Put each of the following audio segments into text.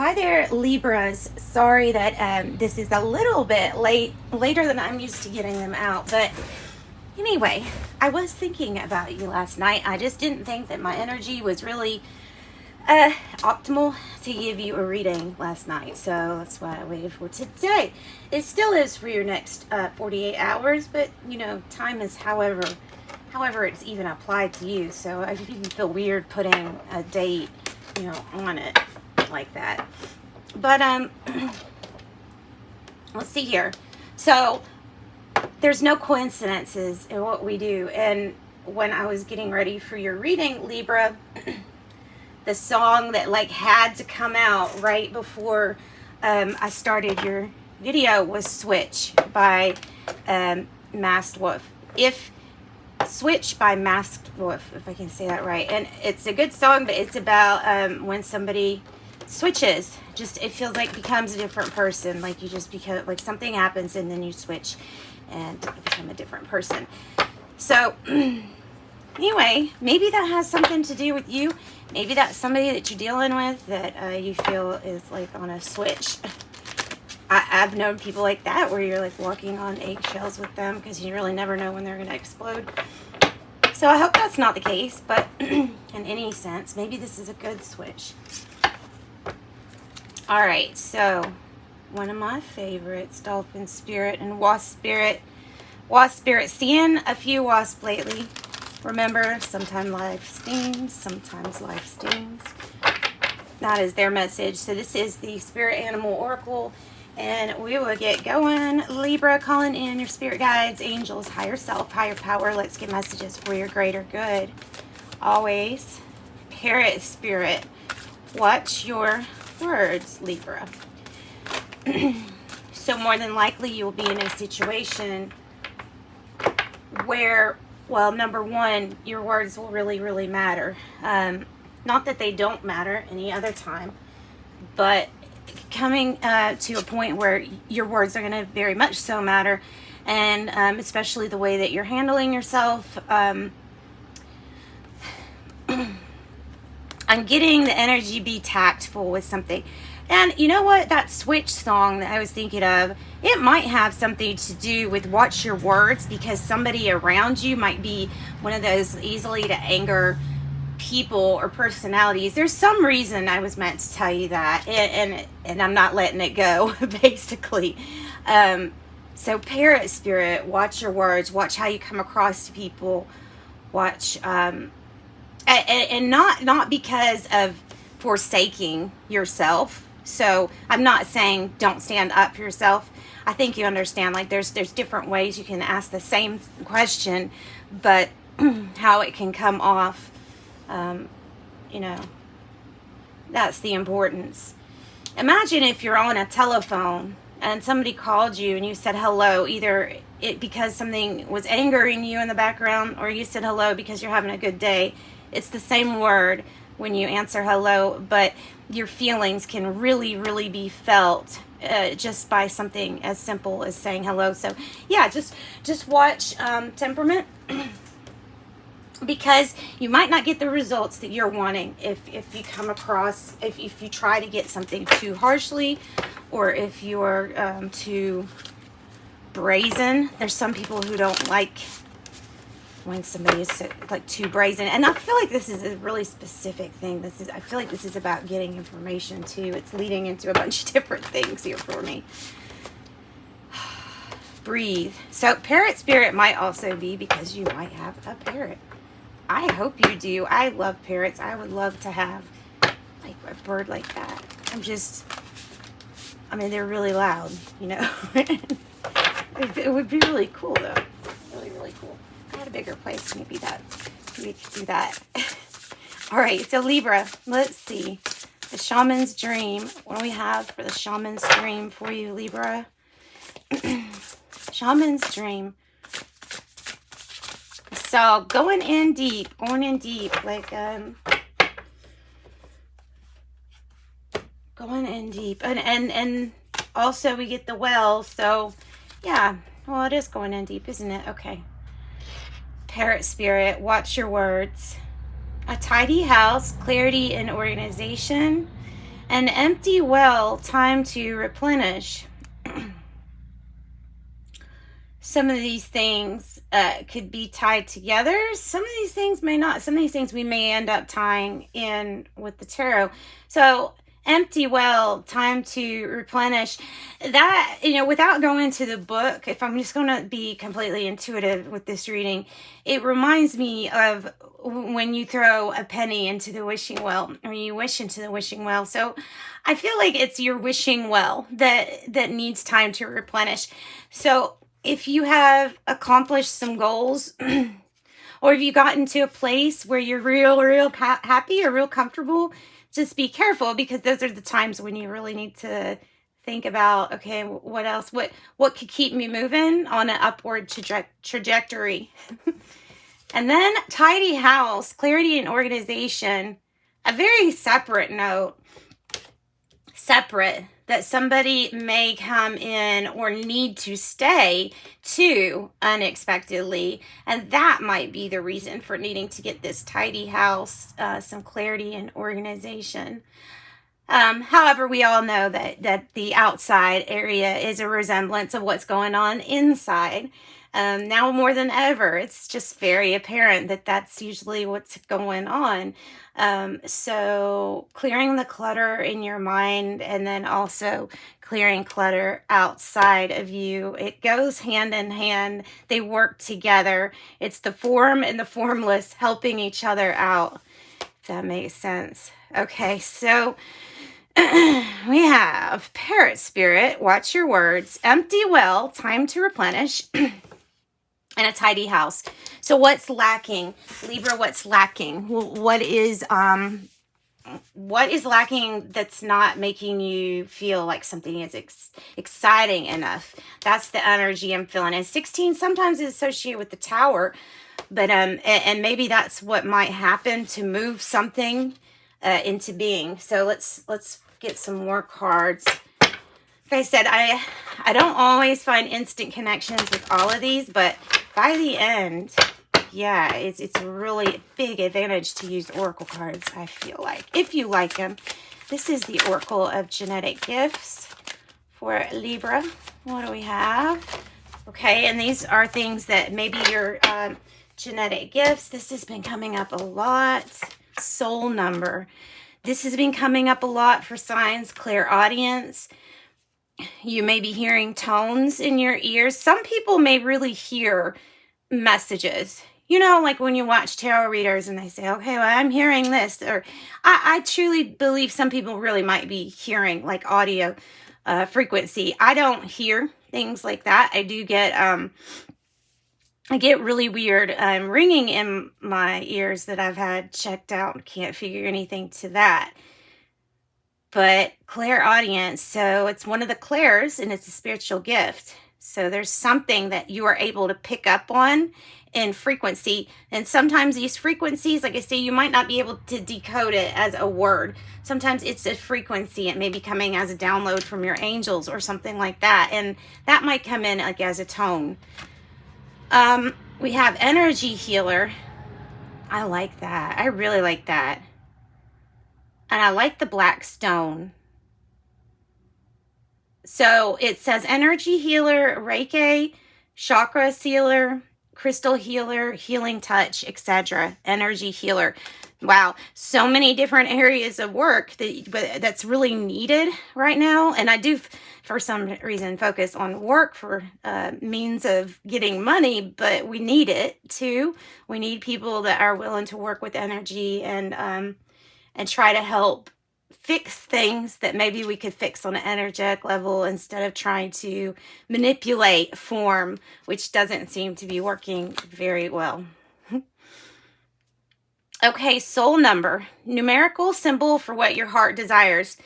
Hi there, Libras. Sorry that this is a little bit later than I'm used to getting them out. But anyway, I was thinking about you last night. I just didn't think that my energy was really optimal to give you a reading last night. So that's why I waited for today. It still is for your next 48 hours, but you know, time is however it's even applied to you. So I even feel weird putting a date, you know, on it like that. But let's see here. So there's no coincidences in what we do. And when I was getting ready for your reading, Libra, the song that like had to come out right before I started your video was Switch by Masked Wolf. Switch by Masked Wolf, if I can say that right. And it's a good song, but it's about when somebody switches, just it feels like becomes a different person, like you just become, like something happens and then you switch and become a different person. So anyway, maybe that has something to do with you. Maybe that's somebody that you're dealing with that you feel is like on a switch. I've known people like that where you're like walking on eggshells with them because you really never know when they're going to explode. So I hope that's not the case, but in any sense, maybe this is a good switch. All right, so one of my favorites, Dolphin Spirit and Wasp Spirit. Wasp Spirit, seeing a few wasps lately. Remember, sometimes life stings, sometimes life stings. That is their message. So this is the Spirit Animal Oracle, and we will get going. Libra, calling in your spirit guides, angels, higher self, higher power. Let's get messages for your greater good. Always. Parrot Spirit, watch your words, Libra. So more than likely you will be in a situation where, well, number one, your words will really matter. Not that they don't matter any other time, but coming to a point where your words are going to very much so matter, and especially the way that you're handling yourself. I'm getting the energy, be tactful with something. And you know what? That Switch song that I was thinking of, it might have something to do with watch your words, because somebody around you might be one of those easily to anger people or personalities. There's some reason I was meant to tell you that, and I'm not letting it go, basically. So Parrot Spirit, watch your words, watch how you come across to people, watch, and not because of forsaking yourself. So I'm not saying don't stand up for yourself. I think you understand, like there's different ways you can ask the same question, but how it can come off, you know, that's the importance. Imagine if you're on a telephone and somebody called you and you said hello, either it because something was angering you in the background, or you said hello because you're having a good day. It's the same word when you answer hello, but your feelings can really be felt just by something as simple as saying hello. So yeah, just watch temperament, because you might not get the results that you're wanting if you come across, if you try to get something too harshly, or if you're too brazen. There's some people who don't like when somebody is like too brazen, and I feel like this is a really specific thing. I feel like this is about getting information too. It's leading into a bunch of different things here for me. Breathe. So Parrot Spirit might also be because you might have a parrot. I hope you do. I love parrots. I would love to have like a bird like that. I mean, they're really loud, you know. It would be really cool though. Really cool. I had a bigger place, maybe we could do that. All right, so Libra, let's see. The Shaman's Dream. What do we have for the Shaman's Dream for you, Libra? Shaman's Dream. So going in deep, like going in deep, and also we get the well. So yeah, well, it is going in deep, isn't it? Okay. Parrot Spirit, watch your words. A tidy house, clarity and organization. An empty well, time to replenish. Some of these things could be tied together. Some of these things may not. Some of these things we may end up tying in with the tarot. So empty well, time to replenish. That, you know, without going into the book, if I'm just going to be completely intuitive with this reading, it reminds me of when you throw a penny into the wishing well, or you wish into the wishing well. So I feel like it's your wishing well that needs time to replenish. So if you have accomplished some goals, or if you gotten to a place where you're real happy or real comfortable, just be careful, because those are the times when you really need to think about, okay, what else? What could keep me moving on an upward trajectory? And then tidy house, clarity and organization. A very separate note. Separate. That somebody may come in or need to stay to unexpectedly. And that might be the reason for needing to get this tidy house, some clarity and organization. However, we all know that the outside area is a resemblance of what's going on inside. Now more than ever, it's just very apparent that that's usually what's going on. So clearing the clutter in your mind, and then also clearing clutter outside of you. It goes hand in hand. They work together. It's the form and the formless helping each other out, if that makes sense. Okay, so we have Parrot Spirit, watch your words, empty well, time to replenish, and a tidy house. So what's lacking? Libra, what's lacking? What is lacking that's not making you feel like something is exciting enough? That's the energy I'm feeling. And 16 sometimes is associated with the Tower, but and maybe that's what might happen to move something into being. So let's get some more cards. Like I said, I don't always find instant connections with all of these, but by the end, yeah, it's a really big advantage to use oracle cards, I feel like, if you like them. This is the Oracle of Genetic Gifts for Libra. What do we have? Okay, and these are things that maybe your genetic gifts. This has been coming up a lot. Soul number. This has been coming up a lot for signs. Clairaudience. You may be hearing tones in your ears. Some people may really hear messages. You know, like when you watch tarot readers and they say, okay, well, I'm hearing this. Or I truly believe some people really might be hearing like audio frequency. I don't hear things like that. I do get, I get really weird ringing in my ears that I've had checked out. Can't figure anything to that. But clairaudience, so it's one of the clairs, and it's a spiritual gift. So there's something that you are able to pick up on in frequency. And sometimes these frequencies, like I say, you might not be able to decode it as a word. Sometimes it's a frequency. It may be coming as a download from your angels or something like that. And that might come in like as a tone. We have energy healer. I like that. I really like that. And I like the black stone. So it says energy healer, Reiki, chakra sealer, crystal healer, healing touch, etc. Energy healer. Wow, so many different areas of work that's really needed right now. And I do, for some reason, focus on work for means of getting money, but we need it too. We need people that are willing to work with energy and try to help fix things that maybe we could fix on an energetic level instead of trying to manipulate form, which doesn't seem to be working very well. Okay, soul number, numerical symbol for what your heart desires.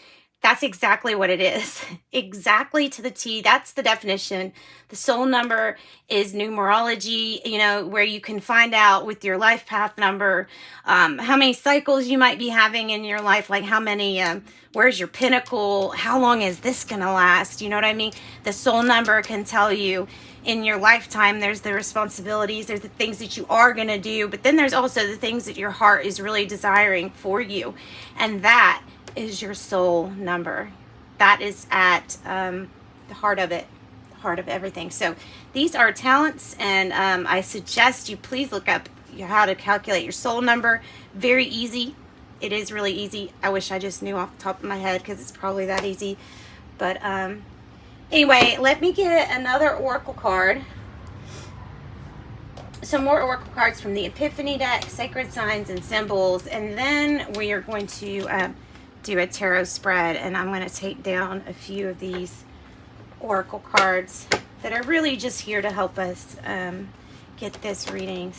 That's exactly what it is. Exactly to the T. That's the definition. The soul number is numerology, you know, where you can find out with your life path number, how many cycles you might be having in your life, like how many, where's your pinnacle, how long is this going to last? You know what I mean? The soul number can tell you in your lifetime, there's the responsibilities, there's the things that you are going to do, but then there's also the things that your heart is really desiring for you. And that is your soul number? That is at the heart of it, the heart of everything. So these are talents, and I suggest you please look up how to calculate your soul number. Very easy. It is really easy. I wish I just knew off the top of my head, because it's probably that easy. But anyway, let me get another oracle card. Some more oracle cards from the Epiphany deck, Sacred Signs and Symbols, and then we are going to do a tarot spread, and I'm going to take down a few of these oracle cards that are really just here to help us get this reading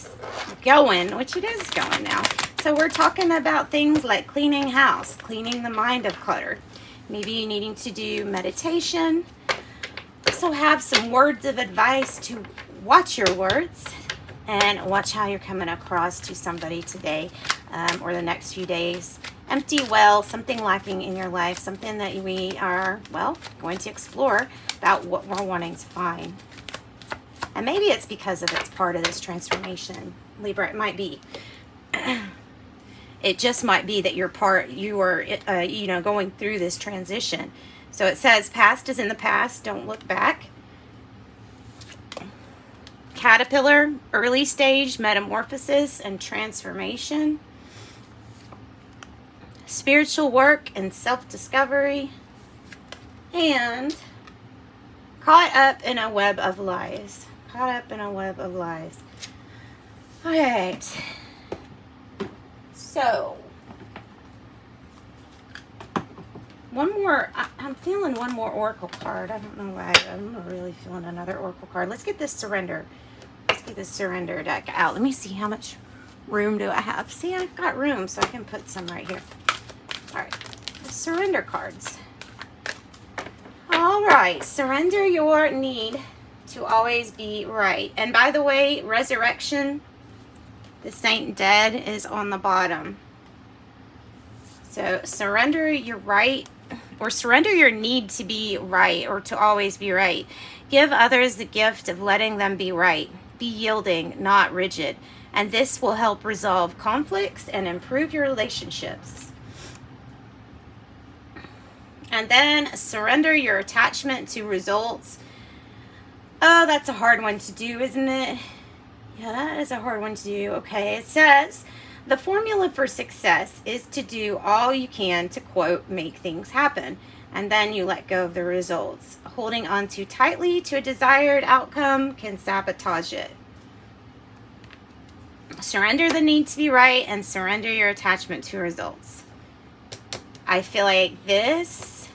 going, which it is going now. So we're talking about things like cleaning house, cleaning the mind of clutter, maybe needing to do meditation. So have some words of advice to watch your words and watch how you're coming across to somebody today or the next few days. Empty well, something lacking in your life, something that we are, well, going to explore about what we're wanting to find. And maybe it's because of it's part of this transformation, Libra. It might be. It just might be that you are, you know, going through this transition. So it says, past is in the past, don't look back. Caterpillar, early stage, metamorphosis and transformation. Spiritual work and self-discovery. And caught up in a web of lies. Caught up in a web of lies. All right. So, one more, I'm feeling one more oracle card. I don't know why. I'm not really feeling another oracle card. Let's get this surrender. Let's get this surrender deck out. Let me see how much room do I have. See, I've got room, so I can put some right here. All right, the surrender cards. All right, surrender your need to always be right. And by the way, resurrection, the saint dead is on the bottom. So surrender your right, or surrender your need to be right, or to always be right. Give others the gift of letting them be right. Be yielding, not rigid. And this will help resolve conflicts and improve your relationships. And then surrender your attachment to results. Oh, that's a hard one to do, isn't it? Yeah, that is a hard one to do. Okay, it says, the formula for success is to do all you can to, quote, make things happen. And then you let go of the results. Holding on too tightly to a desired outcome can sabotage it. Surrender the need to be right and surrender your attachment to results. I feel like this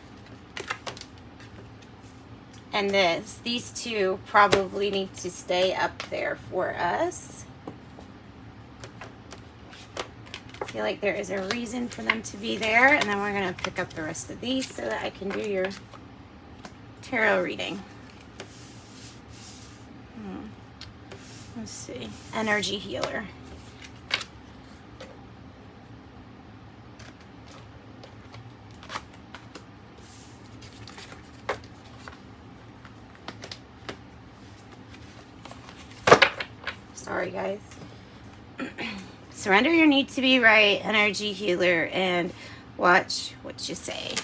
and this, these two probably need to stay up there for us. I feel like there is a reason for them to be there, and then we're going to pick up the rest of these so that I can do your tarot reading. Let's see. Energy healer. Sorry, guys. Surrender your need to be right, energy healer, and watch what you say.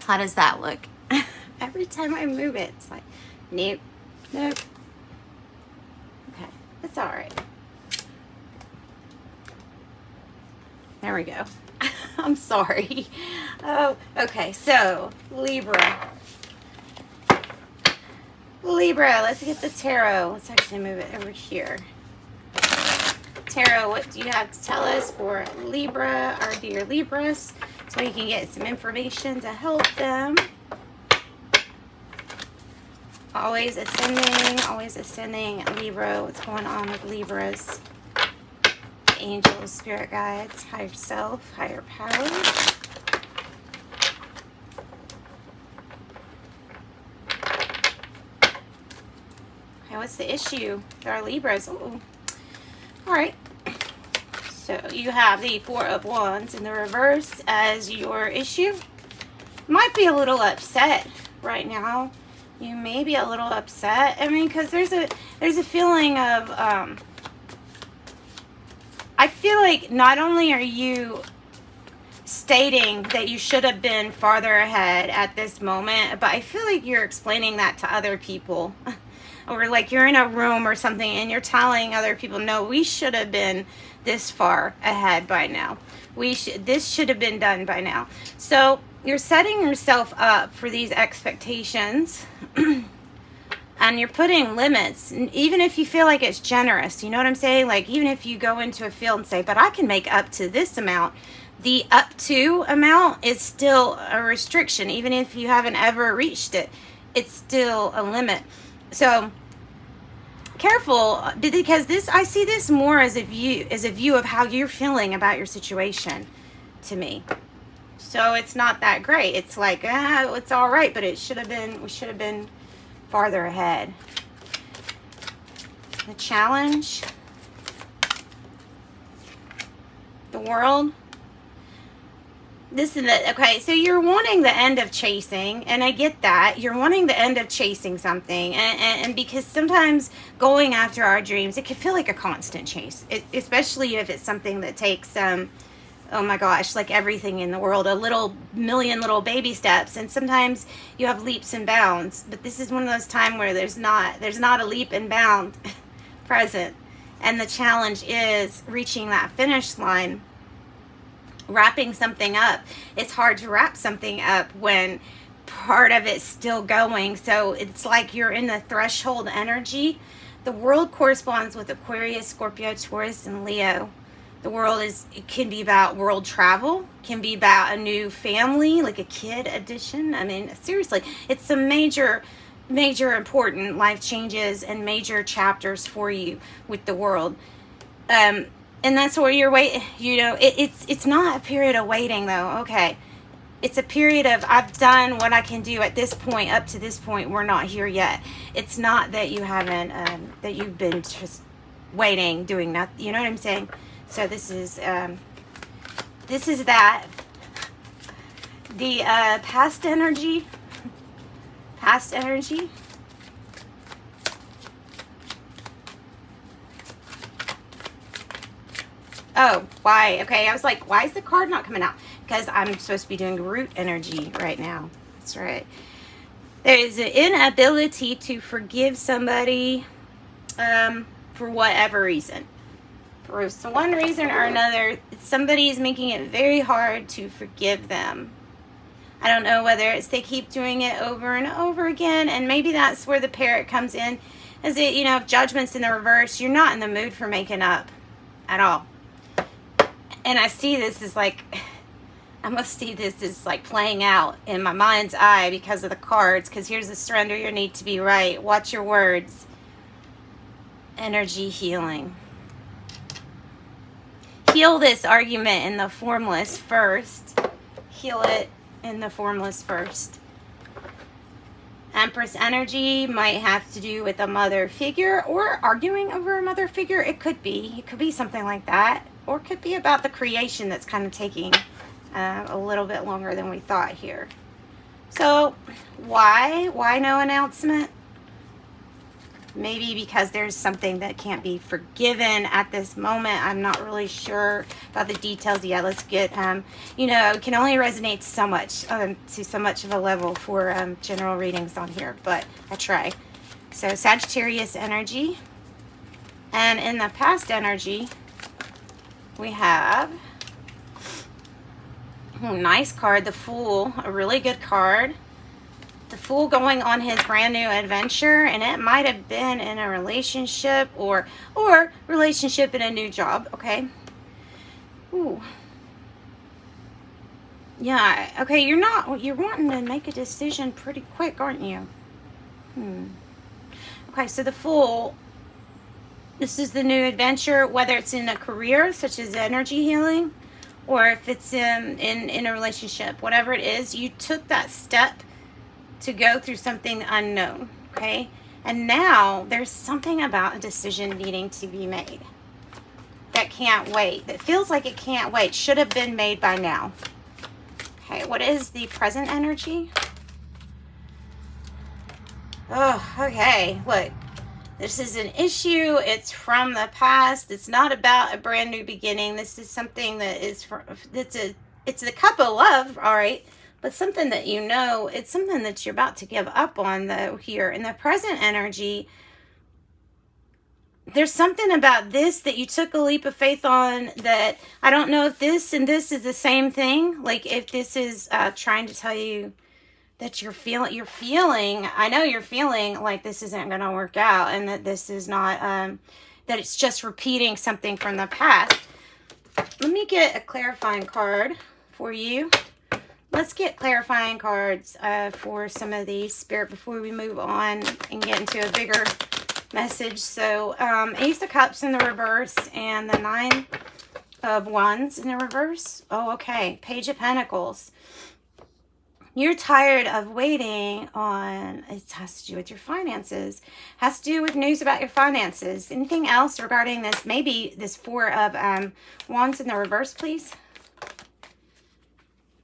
How does that look? Every time I move it, it's like, nope, nope. Okay, it's all right. There we go. I'm sorry. Oh, okay, so Libra. Libra, let's get the tarot. Let's actually move it over here. Tarot, what do you have to tell us for Libra, our dear Libras, so we can get some information to help them? Always ascending, Libra. What's going on with Libras? Angels, spirit guides, higher self, higher power. Okay, what's the issue? There are Libras. Ooh. All right. So you have the Four of Wands in the reverse as your issue. Might be a little upset right now. You may be a little upset. I mean, because there's a feeling of I feel like not only are you stating that you should have been farther ahead at this moment, but I feel like you're explaining that to other people. Or like you're in a room or something and you're telling other people, no, we should have been this far ahead by now. This should have been done by now. So you're setting yourself up for these expectations and you're putting limits, even if you feel like it's generous. You know what I'm saying? Like even if you go into a field and say, but I can make up to this amount, the up to amount is still a restriction. Even if you haven't ever reached it, it's still a limit. So careful, because this, I see this more as a view of how you're feeling about your situation to me. So it's not that great. It's like, it's all right, but we should have been farther ahead. The challenge, the world. This is it. Okay, so you're wanting the end of chasing, and I get that. You're wanting the end of chasing something, and because sometimes going after our dreams, it can feel like a constant chase, especially if it's something that takes, oh my gosh, like everything in the world, a million little baby steps, and sometimes you have leaps and bounds, but this is one of those times where there's not a leap and bound present, and the challenge is reaching that finish line. Wrapping something up. It's hard to wrap something up when part of it's still going. So it's like you're in the threshold energy. The world corresponds with Aquarius, Scorpio, Taurus, and Leo. The world it can be about world travel, can be about a new family, like a kid addition. I mean, seriously, it's some major important life changes and major chapters for you with the world. And that's where you're waiting, you know, it's not a period of waiting though, okay. It's a period of, I've done what I can do at this point, up to this point, we're not here yet. It's not that you haven't, that you've been just waiting, doing nothing, you know what I'm saying? So this is that. The past energy. Oh, why? Okay, I was like, why is the card not coming out? Because I'm supposed to be doing root energy right now. That's right. There is an inability to forgive somebody for whatever reason. For one reason or another, somebody is making it very hard to forgive them. I don't know whether it's they keep doing it over and over again, and maybe that's where the parrot comes in. Is it, you know, if judgment's in the reverse, you're not in the mood for making up at all. And I see this as like, I must see this as like playing out in my mind's eye because of the cards. Because here's the surrender your need to be right. Watch your words. Energy healing. Heal this argument in the formless first. Heal it in the formless first. Empress energy might have to do with a mother figure or arguing over a mother figure. It could be something like that. Or it could be about the creation that's kind of taking a little bit longer than we thought here. So why no announcement? Maybe because there's something that can't be forgiven at this moment. I'm not really sure about the details yet. Let's get, you know, it can only resonate so much, to so much of a level for general readings on here, but I try. So Sagittarius energy. And in the past energy, we have, nice card, the Fool, a really good card. The Fool going on his brand new adventure, and it might have been in a relationship or relationship in a new job, okay? Ooh. Yeah, okay, you're wanting to make a decision pretty quick, aren't you? Okay, so the Fool, this is the new adventure, whether it's in a career, such as energy healing, or if it's in a relationship, whatever it is, you took that step to go through something unknown, okay? And now there's something about a decision needing to be made that can't wait, that feels like it can't wait, should have been made by now. Okay, what is the present energy? Oh, okay, look. This is an issue. It's from the past. It's not about a brand new beginning. This is something that is it's the cup of love, all right, but something that you know, it's something that you're about to give up on, though. Here in the present energy, there's something about this that you took a leap of faith on, that I don't know if this and this is the same thing. Like if this is trying to tell you that you're feeling, I know you're feeling like this isn't going to work out, and that this is not, that it's just repeating something from the past. Let me get a clarifying card for you. Let's get clarifying cards for some of these, Spirit, before we move on and get into a bigger message. So Ace of Cups in the reverse and the Nine of Wands in the reverse. Oh, okay. Page of Pentacles. You're tired of waiting on, it has to do with your finances, has to do with news about your finances. Anything else regarding this? Maybe this Four of Wands in the reverse, please.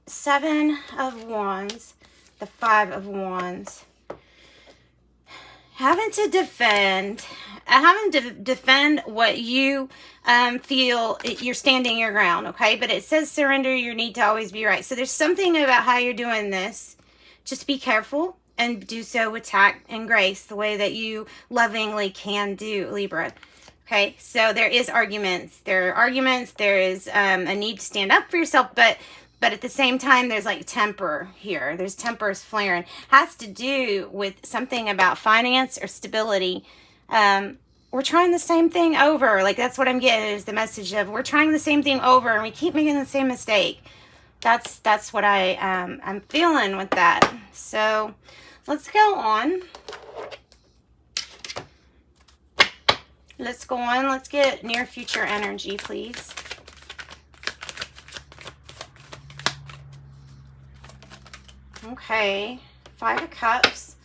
Seven of Wands, the Five of Wands. Having to defend what you feel, you're standing your ground, okay? But it says surrender your need to always be right. So there's something about how you're doing this. Just be careful and do so with tact and grace, the way that you lovingly can do, Libra. Okay, so there is arguments. There are arguments. There is a need to stand up for yourself, but at the same time, there's like temper here. There's tempers flaring. Has to do with something about finance or stability. We're trying the same thing over. Like, that's what I'm getting, is the message of we're trying the same thing over and we keep making the same mistake. That's what I'm feeling with that. So let's go on. Let's go on. Let's get near future energy, please. Okay, Five of Cups,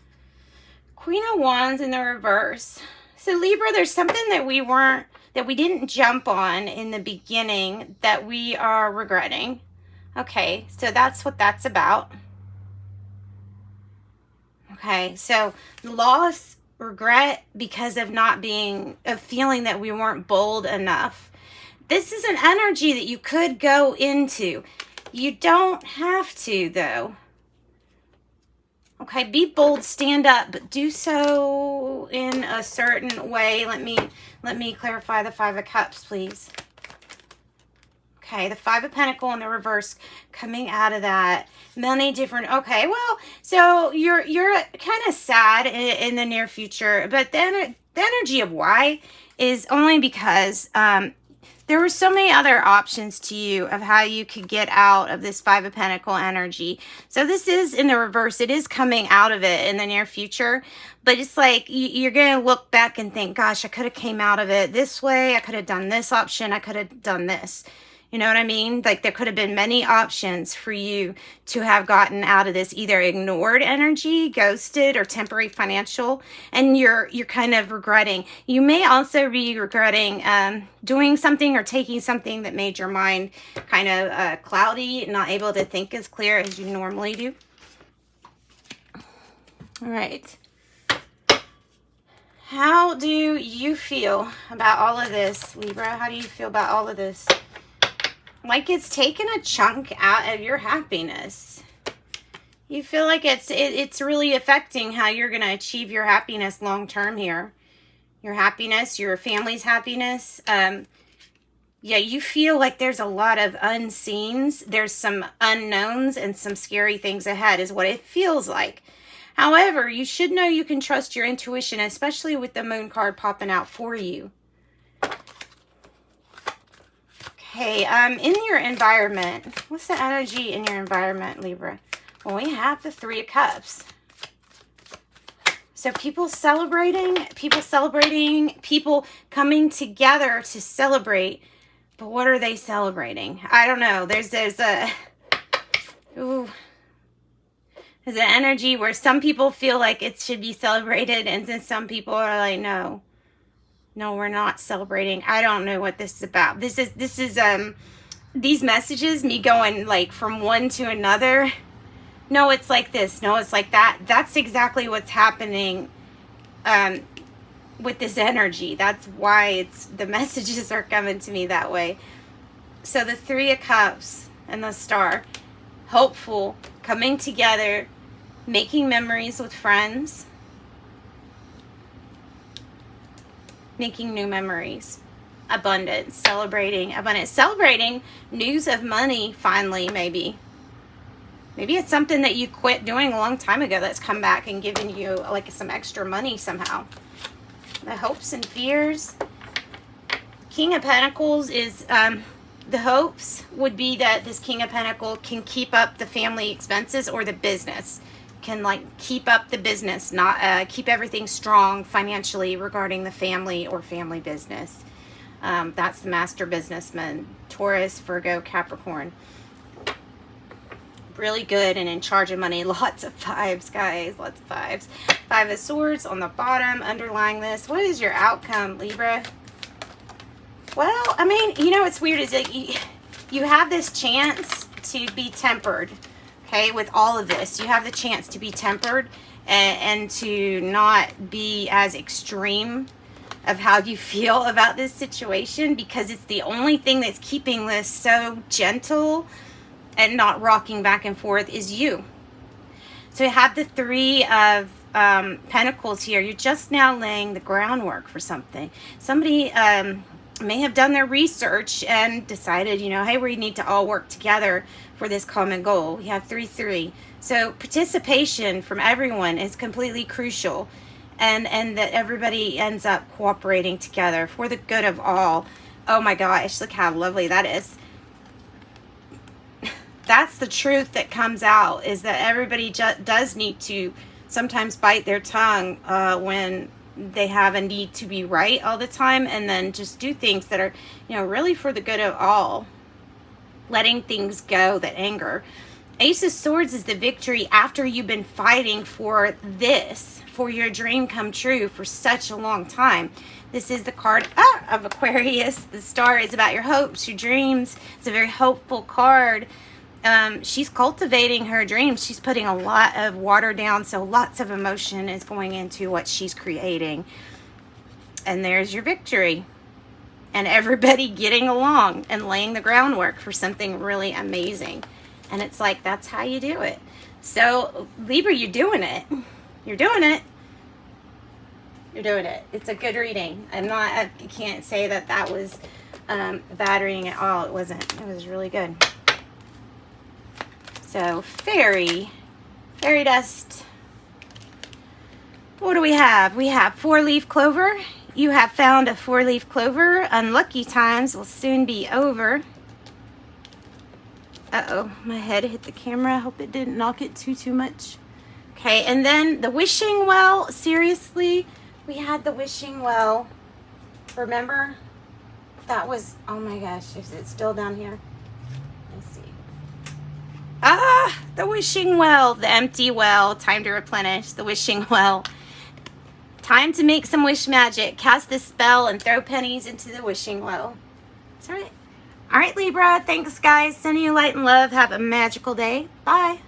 Queen of Wands in the reverse. So Libra, there's something that we didn't jump on in the beginning that we are regretting. Okay, so that's what that's about. Okay, so loss, regret because of feeling that we weren't bold enough. This is an energy that you could go into. You don't have to, though. Okay, be bold, stand up, but do so in a certain way. Let me clarify the Five of Cups, please. Okay, the Five of Pentacles in the reverse, coming out of that. Many different, okay, well, so you're kind of sad in the near future, but then the energy of why is only because there were so many other options to you of how you could get out of this Five of Pentacles energy. So this is in the reverse. It is coming out of it in the near future. But it's like you're going to look back and think, gosh, I could have came out of it this way. I could have done this option. I could have done this. You know what I mean? Like, there could have been many options for you to have gotten out of this, either ignored energy, ghosted, or temporary financial, and you're kind of regretting. You may also be regretting doing something or taking something that made your mind kind of cloudy, not able to think as clear as you normally do. All right. How do you feel about all of this, Libra? How do you feel about all of this? Like it's taken a chunk out of your happiness. You feel like it's really affecting how you're going to achieve your happiness long term here. Your happiness, your family's happiness. Yeah, you feel like there's a lot of unseens. There's some unknowns and some scary things ahead is what it feels like. However, you should know you can trust your intuition, especially with the Moon card popping out for you. Okay, in your environment, what's the energy in your environment, Libra? Well, we have the Three of Cups. So people celebrating, people coming together to celebrate. But what are they celebrating? I don't know. There's an energy where some people feel like it should be celebrated, and then some people are like, no, we're not celebrating. I don't know what this is about. This is these messages, me going like from one to another. No, it's like this. No, it's like that. That's exactly what's happening with this energy. That's why the messages are coming to me that way. So the Three of Cups and the Star, hopeful, coming together, making memories with friends, making new memories, abundance, celebrating abundance, celebrating news of money finally. Maybe it's something that you quit doing a long time ago that's come back and given you like some extra money somehow. The hopes and fears. King of Pentacles is the hopes would be that this King of Pentacles can keep up the family expenses, or the business can like keep up the business, not keep everything strong financially regarding the family or family business. That's the master businessman. Taurus, Virgo, Capricorn. Really good and in charge of money. Lots of fives, guys. Lots of fives. Five of Swords on the bottom underlying this. What is your outcome, Libra? Well, I mean, you know what's weird is that you have this chance to be tempered, okay, with all of this. You have the chance to be tempered and to not be as extreme of how you feel about this situation, because it's the only thing that's keeping this so gentle and not rocking back and forth is you. So you have the Three of Pentacles here. You're just now laying the groundwork for something. Somebody may have done their research and decided, you know, hey, we need to all work together for this common goal. We have 3-3. So participation from everyone is completely crucial, and that everybody ends up cooperating together for the good of all. Oh my gosh, look how lovely that is. That's the truth that comes out, is that everybody does need to sometimes bite their tongue when they have a need to be right all the time, and then just do things that are, you know, really for the good of all. Letting things go that anger. Ace of Swords is the victory after you've been fighting for this, for your dream come true for such a long time. This is the card of Aquarius. The Star is about your hopes, your dreams. It's a very hopeful card. She's cultivating her dreams. She's putting a lot of water down, so lots of emotion is going into what she's creating. And there's your victory. And everybody getting along and laying the groundwork for something really amazing. And it's like, that's how you do it. So, Libra, you're doing it. You're doing it. You're doing it. It's a good reading. I can't say that that was bad reading at all. It wasn't. It was really good. So, fairy dust. What do we have? We have 4-leaf clover. You have found a 4-leaf clover. Unlucky times will soon be over. Uh-oh, my head hit the camera. Hope it didn't knock it too much. Okay, and then the wishing well. Seriously, we had the wishing well. Remember? That was, oh my gosh, is it still down here? Let's see. Ah, the wishing well, the empty well. Time to replenish the wishing well. Time to make some wish magic. Cast this spell and throw pennies into the wishing well. That's right. All right, Libra. Thanks, guys. Sending you light and love. Have a magical day. Bye.